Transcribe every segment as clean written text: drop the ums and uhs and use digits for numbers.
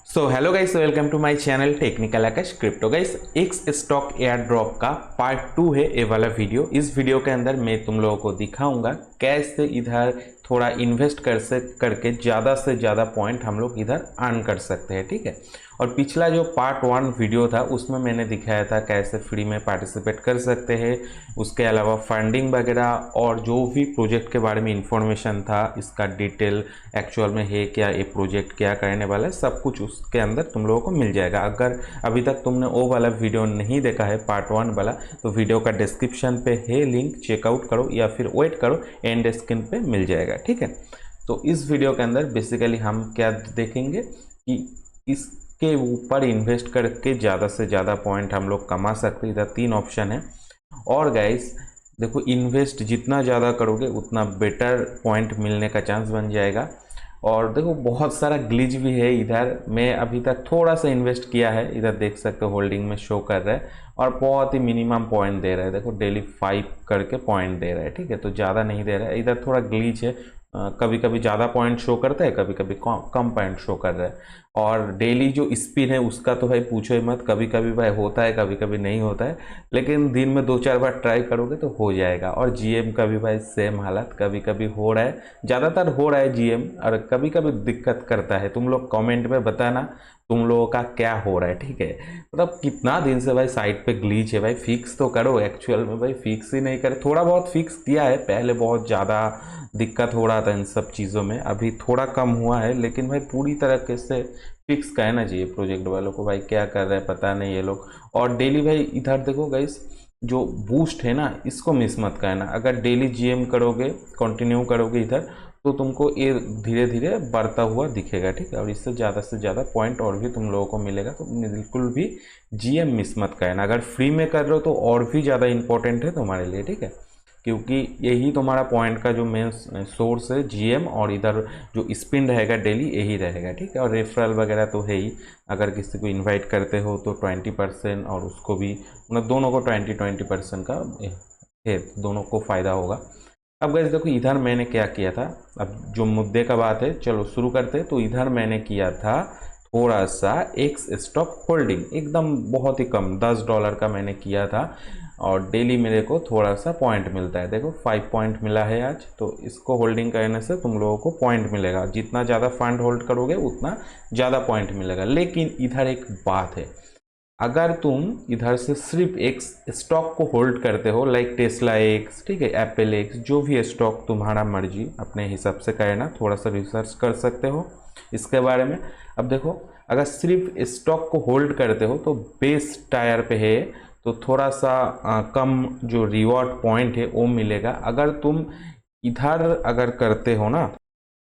So hello guys, welcome to my channel technical Akash crypto. Guys, X stock airdrop का part 2 है ये वाला video. इस video के अंदर मैं तुम लोगों को दिखाऊंगा कैसे इधर थोड़ा इन्वेस्ट करके ज़्यादा से ज़्यादा पॉइंट हम लोग इधर अर्न कर सकते हैं। ठीक है। और पिछला जो पार्ट 1 वीडियो था उसमें मैंने दिखाया था कैसे फ्री में पार्टिसिपेट कर सकते हैं, उसके अलावा फंडिंग वगैरह और जो भी प्रोजेक्ट के बारे में इंफॉर्मेशन था, इसका डिटेल एक्चुअल में है क्या, ये प्रोजेक्ट क्या करने वाला है, सब कुछ उसके अंदर तुम लोगों को मिल जाएगा। अगर अभी तक तुमने वो वाला वीडियो नहीं देखा है पार्ट 1 वाला, तो वीडियो का डिस्क्रिप्शन पे है लिंक, चेकआउट करो या फिर वेट करो, एंड स्क्रीन पे मिल जाएगा। ठीक है। तो इस वीडियो के अंदर बेसिकली हम क्या देखेंगे कि इसके ऊपर इन्वेस्ट करके ज़्यादा से ज़्यादा पॉइंट हम लोग कमा सकते हैं। इधर 3 ऑप्शन है। और गाइस देखो, इन्वेस्ट जितना ज़्यादा करोगे उतना बेटर पॉइंट मिलने का चांस बन जाएगा। और देखो, बहुत सारा ग्लिच भी है इधर। मैं अभी तक थोड़ा सा इन्वेस्ट किया है, इधर देख सकते हो होल्डिंग में शो कर रहा है और बहुत ही मिनिमम पॉइंट दे रहा है। देखो डेली 5 करके पॉइंट दे रहा है। ठीक है, तो ज़्यादा नहीं दे रहा है। इधर थोड़ा ग्लिच है, कभी कभी ज़्यादा पॉइंट शो करता है, कभी कभी कम पॉइंट शो कर रहा है। और डेली जो स्पिन है उसका तो भाई पूछो ही मत, कभी कभी भाई होता है, कभी कभी नहीं होता है, लेकिन दिन में 2-4 बार ट्राई करोगे तो हो जाएगा। और जीएम का भी भाई सेम हालत, कभी कभी हो रहा है, ज़्यादातर हो रहा है जीएम, और कभी कभी दिक्कत करता है। तुम लोग कमेंट में बताना तुम लोगों का क्या हो रहा है। ठीक है, मतलब कितना दिन से भाई साइट पे ग्लीच है, भाई फिक्स तो करो। एक्चुअल में भाई फिक्स ही नहीं करे। थोड़ा बहुत फिक्स किया है पहले, बहुत ज़्यादा दिक्कत हो रहा था इन सब चीज़ों में, अभी थोड़ा कम हुआ है, लेकिन भाई पूरी तरह से फिक्स कहना चाहिए प्रोजेक्ट वालों को। भाई क्या कर रहे हैं पता नहीं ये लोग। और डेली भाई इधर देखो गाइस, जो बूस्ट है ना, इसको मिस मत करना। अगर डेली जीएम करोगे, कंटिन्यू करोगे इधर, तो तुमको ये धीरे धीरे बढ़ता हुआ दिखेगा। ठीक है, और इससे ज़्यादा पॉइंट और भी तुम लोगों को मिलेगा। तो बिल्कुल भी जीएम मिस मत करना। अगर फ्री में कर रहे हो तो और भी ज़्यादा इंपॉर्टेंट है तुम्हारे लिए। ठीक है, क्योंकि यही तुम्हारा पॉइंट का जो मेन सोर्स है जीएम, और इधर जो स्पिन रहेगा डेली यही रहेगा। ठीक है, और रेफरल वगैरह तो है ही। अगर किसी को इनवाइट करते हो तो 20%, और उसको भी, मतलब दोनों को 20% का है, दोनों को फ़ायदा होगा। अब गाइस देखो, इधर मैंने क्या किया था, अब जो मुद्दे का बात है चलो शुरू करते हैं। तो इधर मैंने किया था थोड़ा सा एक्स स्टॉक होल्डिंग, एकदम बहुत ही कम, $10 का मैंने किया था। और डेली मेरे को थोड़ा सा पॉइंट मिलता है। देखो 5 पॉइंट मिला है आज। तो इसको होल्डिंग करने से तुम लोगों को पॉइंट मिलेगा, जितना ज़्यादा फंड होल्ड करोगे उतना ज़्यादा पॉइंट मिलेगा। लेकिन इधर एक बात है, अगर तुम इधर से सिर्फ एक स्टॉक को होल्ड करते हो, लाइक टेस्ला एक्स, ठीक है, एप्पल एक्स, जो भी स्टॉक तुम्हारा मर्जी अपने हिसाब से करना, थोड़ा सा रिसर्च कर सकते हो इसके बारे में। अब देखो, अगर सिर्फ स्टॉक को होल्ड करते हो तो बेस टायर पे है, तो थोड़ा सा कम जो रिवॉर्ड पॉइंट है वो मिलेगा। अगर तुम इधर अगर करते हो ना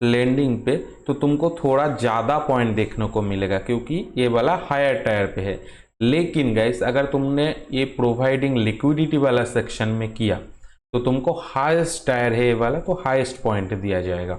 लैंडिंग पे, तो तुमको थोड़ा ज़्यादा पॉइंट देखने को मिलेगा, क्योंकि ये वाला हायर टायर पे है। लेकिन गाइस, अगर तुमने ये प्रोवाइडिंग लिक्विडिटी वाला सेक्शन में किया तो तुमको हाईएस्ट टायर है ये वाला, तो हाईएस्ट पॉइंट दिया जाएगा।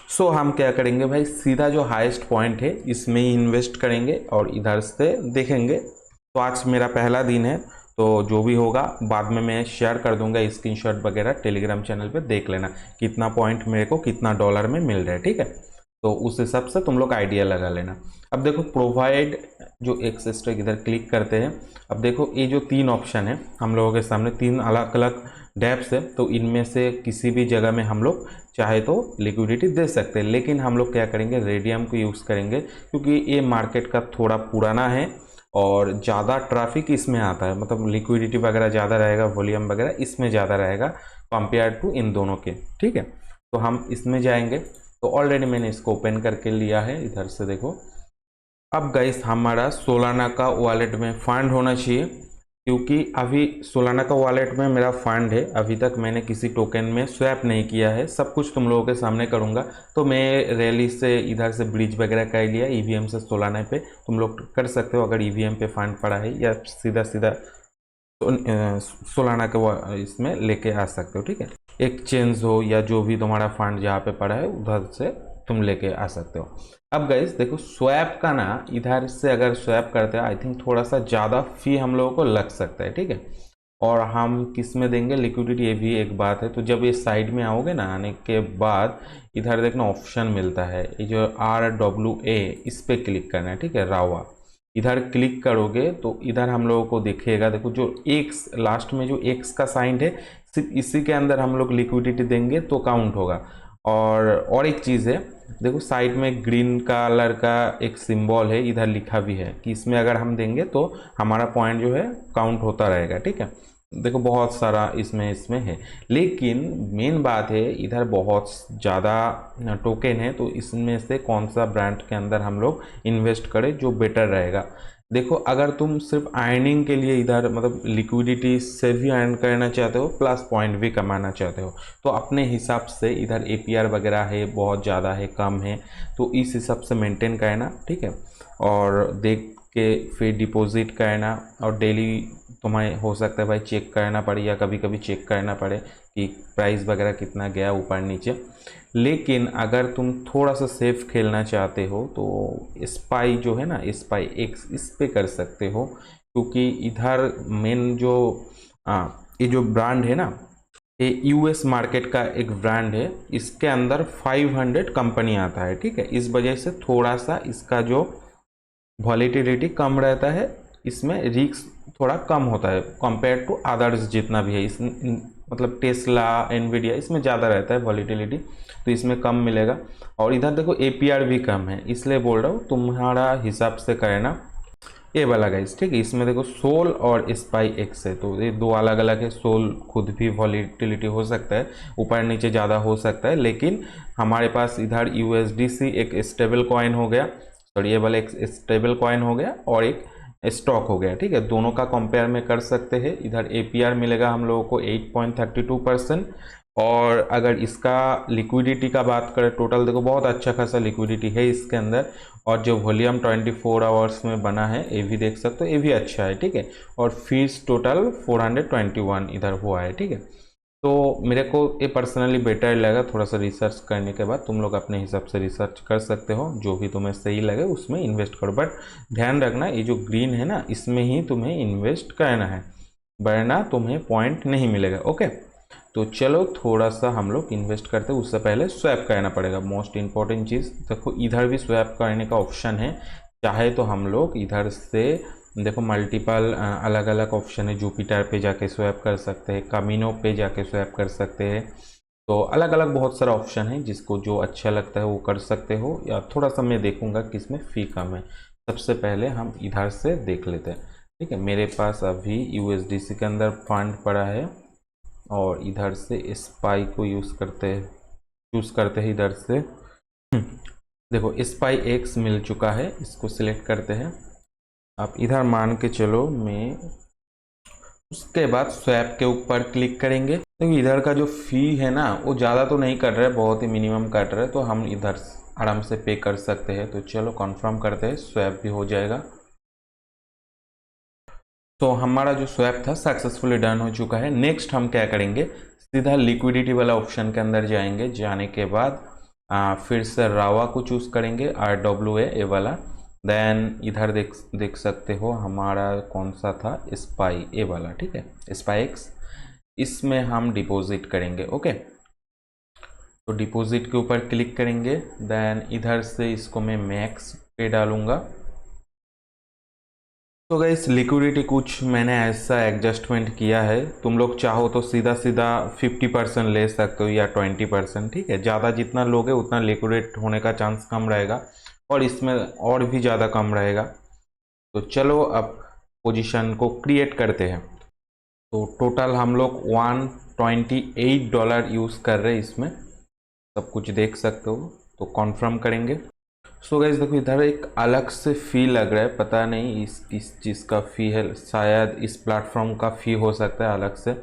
सो हम क्या करेंगे भाई, सीधा जो हाईएस्ट पॉइंट है इसमें ही इन्वेस्ट करेंगे और इधर से देखेंगे। तो आज मेरा पहला दिन है, तो जो भी होगा बाद में मैं शेयर कर दूंगा स्क्रीनशॉट वगैरह, टेलीग्राम चैनल पे देख लेना कितना पॉइंट मेरे को कितना डॉलर में मिल रहा है। ठीक है, तो उस हिसाब से तुम लोग आइडिया लगा लेना। अब देखो, प्रोवाइड जो एक्स स्टॉक, इधर क्लिक करते हैं। अब देखो, ये जो 3 ऑप्शन है हम लोगों के सामने, 3 अलग अलग डेप्स है, तो इनमें से किसी भी जगह में हम लोग चाहे तो लिक्विडिटी दे सकते हैं। लेकिन हम लोग क्या करेंगे, रेडियम को यूज़ करेंगे, क्योंकि ये मार्केट का थोड़ा पुराना है और ज़्यादा ट्रैफिक इसमें आता है, मतलब लिक्विडिटी वगैरह ज़्यादा रहेगा, वॉल्यूम वगैरह इसमें ज़्यादा रहेगा कंपेयर टू इन दोनों के। ठीक है, तो हम इसमें जाएंगे। तो ऑलरेडी मैंने इसको ओपन करके लिया है, इधर से देखो। अब गाइस, हमारा सोलाना का वॉलेट में फंड होना चाहिए, क्योंकि अभी सोलाना का वॉलेट में मेरा फंड है। अभी तक मैंने किसी टोकन में स्वैप नहीं किया है, सब कुछ तुम लोगों के सामने करूंगा। तो मैं रैली से इधर से ब्रिज वगैरह कर लिया, ईवीएम से सोलाना पे तुम लोग कर सकते हो अगर ईवीएम पे फंड पड़ा है, या सीधा सीधा सोलाना के इसमें लेके आ सकते हो। ठीक है, एक्सचेंज हो या जो भी तुम्हारा फंड जहाँ पे पड़ा है उधर से तुम लेके आ सकते हो। अब गाइस देखो, स्वैप का ना, इधर से अगर स्वैप करते हैं आई थिंक थोड़ा सा ज़्यादा फी हम लोगों को लग सकता है। ठीक है, और हम किस में देंगे लिक्विडिटी, ये भी एक बात है। तो जब ये साइड में आओगे ना, आने के बाद इधर देखना ऑप्शन मिलता है, ये जो RWA, इस पर क्लिक करना है, ठीक है, रावा। इधर क्लिक करोगे तो इधर हम लोगों को दिखेगा, देखो जो एक्स लास्ट में जो एक्स का साइन है, सिर्फ इसी के अंदर हम लोग लिक्विडिटी देंगे तो काउंट होगा। और एक चीज़ है, देखो साइड में ग्रीन कलर का एक सिंबल है, इधर लिखा भी है कि इसमें अगर हम देंगे तो हमारा पॉइंट जो है काउंट होता रहेगा, ठीक है। देखो बहुत सारा इसमें है, लेकिन मेन बात है इधर बहुत ज़्यादा टोकन है, तो इसमें से कौन सा ब्रांड के अंदर हम लोग इन्वेस्ट करें जो बेटर रहेगा। देखो अगर तुम सिर्फ अर्निंग के लिए इधर मतलब लिक्विडिटी से भी अर्न करना चाहते हो प्लस पॉइंट भी कमाना चाहते हो, तो अपने हिसाब से इधर APR वगैरह है, बहुत ज़्यादा है, कम है, तो इस हिसाब से मेंटेन करना, ठीक है। और देख के फिर डिपॉजिट करना, और डेली तुम्हें हो सकता है भाई चेक करना पड़े, या कभी कभी चेक करना पड़े कि प्राइस वगैरह कितना गया ऊपर नीचे। लेकिन अगर तुम थोड़ा सा सेफ खेलना चाहते हो तो स्पाई जो है ना, स्पाई एक्स, इस पे कर सकते हो, क्योंकि इधर मेन जो ये जो ब्रांड है ना, ये US मार्केट का एक ब्रांड है, इसके अंदर 500 कंपनी आता है, ठीक है। इस वजह से थोड़ा सा इसका जो वॉलेटिलिटी कम रहता है, इसमें रिस्क थोड़ा कम होता है कंपेयर टू अदर्स जितना भी है। इस मतलब टेस्ला, एनवीडिया, इसमें ज़्यादा रहता है वॉलेटिलिटी, तो इसमें कम मिलेगा। और इधर देखो APR भी कम है, इसलिए बोल रहा हूँ तुम्हारा हिसाब से करना। ये वाला गाइस, ठीक है, इसमें देखो सोल और स्पाई एक्स है, तो ये दो अलग अलग है। सोल खुद भी वॉलेटिलिटी हो सकता है, ऊपर नीचे ज़्यादा हो सकता है, लेकिन हमारे पास इधर USDC एक स्टेबल कॉइन हो गया, सॉरी ये वाला एक स्टेबल कॉइन हो गया और एक स्टॉक हो गया, ठीक है। दोनों का कंपेयर में कर सकते हैं। इधर APR मिलेगा हम लोगों को 8.32%। और अगर इसका लिक्विडिटी का बात करें, टोटल देखो बहुत अच्छा खासा लिक्विडिटी है इसके अंदर, और जो वॉल्यूम 24 आवर्स में बना है ये भी देख सकते हो, ये भी अच्छा है, ठीक है। और फीस टोटल 421 इधर हुआ है, ठीक है। तो मेरे को ये पर्सनली बेटर लगा, थोड़ा सा रिसर्च करने के बाद। तुम लोग अपने हिसाब से रिसर्च कर सकते हो, जो भी तुम्हें सही लगे उसमें इन्वेस्ट करो, बट ध्यान रखना ये जो ग्रीन है ना, इसमें ही तुम्हें इन्वेस्ट करना है, वरना तुम्हें पॉइंट नहीं मिलेगा, ओके। तो चलो थोड़ा सा हम लोग इन्वेस्ट करते हैं, उससे पहले स्वैप करना पड़ेगा। मोस्ट इंपॉर्टेंट चीज़ देखो, इधर भी स्वैप करने का ऑप्शन है, चाहे तो हम लोग इधर से देखो मल्टीपल अलग अलग ऑप्शन है। जुपिटर पे जाके स्वैप कर सकते हैं, कामिनो पे जाके स्वैप कर सकते हैं, तो अलग अलग बहुत सारा ऑप्शन है, जिसको जो अच्छा लगता है वो कर सकते हो। या थोड़ा सा मैं देखूंगा किसमें फ़ी कम है। सबसे पहले हम इधर से देख लेते हैं, ठीक है। मेरे पास अभी USDC के अंदर फंड पड़ा है, और इधर से स्पाई को चूज़ करते हैं इधर से। देखो स्पाई एक्स मिल चुका है, इसको सिलेक्ट करते हैं। आप इधर मान के चलो, मैं उसके बाद स्वैप के ऊपर क्लिक करेंगे। तो इधर का जो फ़ी है ना, वो ज़्यादा तो नहीं कट रहा है, बहुत ही मिनिमम कट रहा है, तो हम इधर आराम से पे कर सकते हैं। तो चलो कंफर्म करते हैं, स्वैप भी हो जाएगा। तो हमारा जो स्वैप था सक्सेसफुली डन हो चुका है। नेक्स्ट हम क्या करेंगे, सीधा लिक्विडिटी वाला ऑप्शन के अंदर जाएंगे। जाने के बाद फिर से रावा को चूज़ करेंगे, RWA वाला। देन इधर देख सकते हो हमारा कौन सा था, स्पाई ए वाला, ठीक है, स्पाई एक्स। इसमें हम डिपॉजिट करेंगे, ओके। तो डिपॉजिट के ऊपर क्लिक करेंगे, देन इधर से इसको मैं मैक्स पे डालूंगा। तो गाइस लिक्विडिटी कुछ मैंने ऐसा एडजस्टमेंट किया है, तुम लोग चाहो तो सीधा सीधा 50% ले सकते हो या 20%, ठीक है। ज़्यादा जितना लोगे उतना लिक्विडेट होने का चांस कम रहेगा, और इसमें और भी ज़्यादा कम रहेगा। तो चलो अब पोजीशन को क्रिएट करते हैं। तो टोटल हम लोग $128 यूज़ कर रहे हैं इसमें, सब कुछ देख सकते हो। तो कॉन्फर्म करेंगे। सो गाइस देखो इधर एक अलग से फ़ी लग रहा है, पता नहीं इस चीज़ का फ़ी है, शायद इस प्लेटफॉर्म का फ़ी हो सकता है अलग से।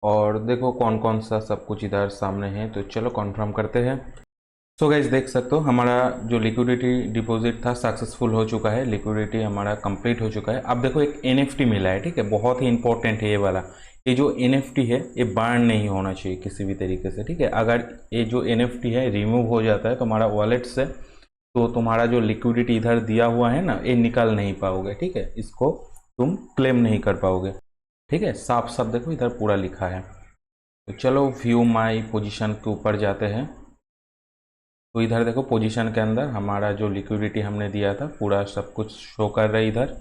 और देखो कौन कौन सा सब कुछ इधर सामने है, तो चलो कंफर्म करते हैं। सो गाइस देख सकते हो हमारा जो लिक्विडिटी डिपॉजिट था सक्सेसफुल हो चुका है, लिक्विडिटी हमारा कंप्लीट हो चुका है। अब देखो एक NFT मिला है, ठीक है, बहुत ही इंपॉर्टेंट है ये वाला। ये जो NFT है ये बर्न नहीं होना चाहिए किसी भी तरीके से, ठीक है। अगर ये जो NFT है रिमूव हो जाता है तुम्हारा वॉलेट से, तो तुम्हारा जो लिक्विडिटी इधर दिया हुआ है ना, ये निकाल नहीं पाओगे, ठीक है, इसको तुम क्लेम नहीं कर पाओगे। ठीक है, साफ साफ देखो इधर पूरा लिखा है। तो चलो व्यू माई पोजीशन के ऊपर जाते हैं। तो इधर देखो पोजीशन के अंदर हमारा जो लिक्विडिटी हमने दिया था पूरा सब कुछ शो कर रहा है इधर।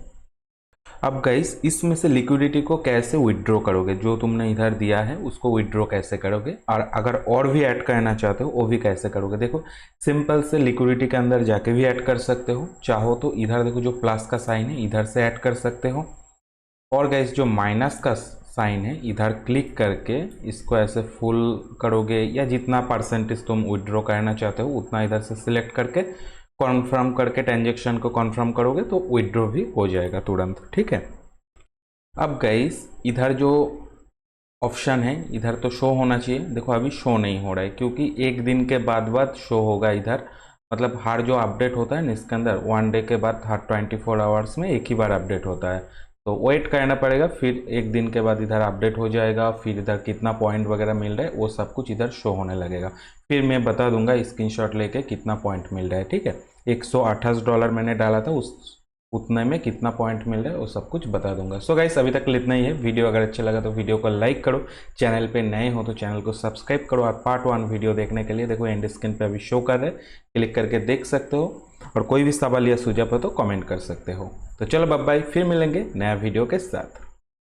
अब गाइस इसमें से लिक्विडिटी को कैसे विड्रॉ करोगे, जो तुमने इधर दिया है उसको विड्रॉ कैसे करोगे, और अगर और भी ऐड करना चाहते हो वो भी कैसे करोगे। देखो सिंपल से लिक्विडिटी के अंदर जाके भी ऐड कर सकते हो, चाहो तो इधर देखो जो प्लस का साइन है इधर से ऐड कर सकते हो, और गाइस जो माइनस का साइन है इधर क्लिक करके इसको ऐसे फुल करोगे, या जितना परसेंटेज तुम विड्रॉ करना चाहते हो उतना इधर से सिलेक्ट करके कॉन्फर्म करके ट्रांजेक्शन को कॉन्फर्म करोगे तो विड्रॉ भी हो जाएगा तुरंत। ठीक है, अब गाइस इधर जो ऑप्शन है इधर तो शो होना चाहिए, देखो अभी शो नहीं हो रहा है क्योंकि एक दिन के बाद शो होगा इधर। मतलब हर जो अपडेट होता है ना इसके अंदर 1 डे के बाद हर 24 आवर्स में एक ही बार अपडेट होता है, तो वेट करना पड़ेगा, फिर एक दिन के बाद इधर अपडेट हो जाएगा, फिर इधर कितना पॉइंट वगैरह मिल रहा है वो सब कुछ इधर शो होने लगेगा। फिर मैं बता दूंगा स्क्रीनशॉट लेके कितना पॉइंट मिल रहा है। ठीक है, $128 मैंने डाला था, उस उतने में कितना पॉइंट मिल रहा है वो सब कुछ बता दूंगा। सो गाइस अभी तक इतना ही है। वीडियो अगर अच्छा लगा तो वीडियो को लाइक करो, चैनल पे नए हो तो चैनल को सब्सक्राइब करो, और पार्ट 1 वीडियो देखने के लिए देखो एंड स्क्रीन पे अभी शो कर रहे हैं, क्लिक करके देख सकते हो, और कोई भी सवाल या सुझाव हो तो कमेंट कर सकते हो। तो चलो बाय बाय, फिर मिलेंगे नया वीडियो के साथ।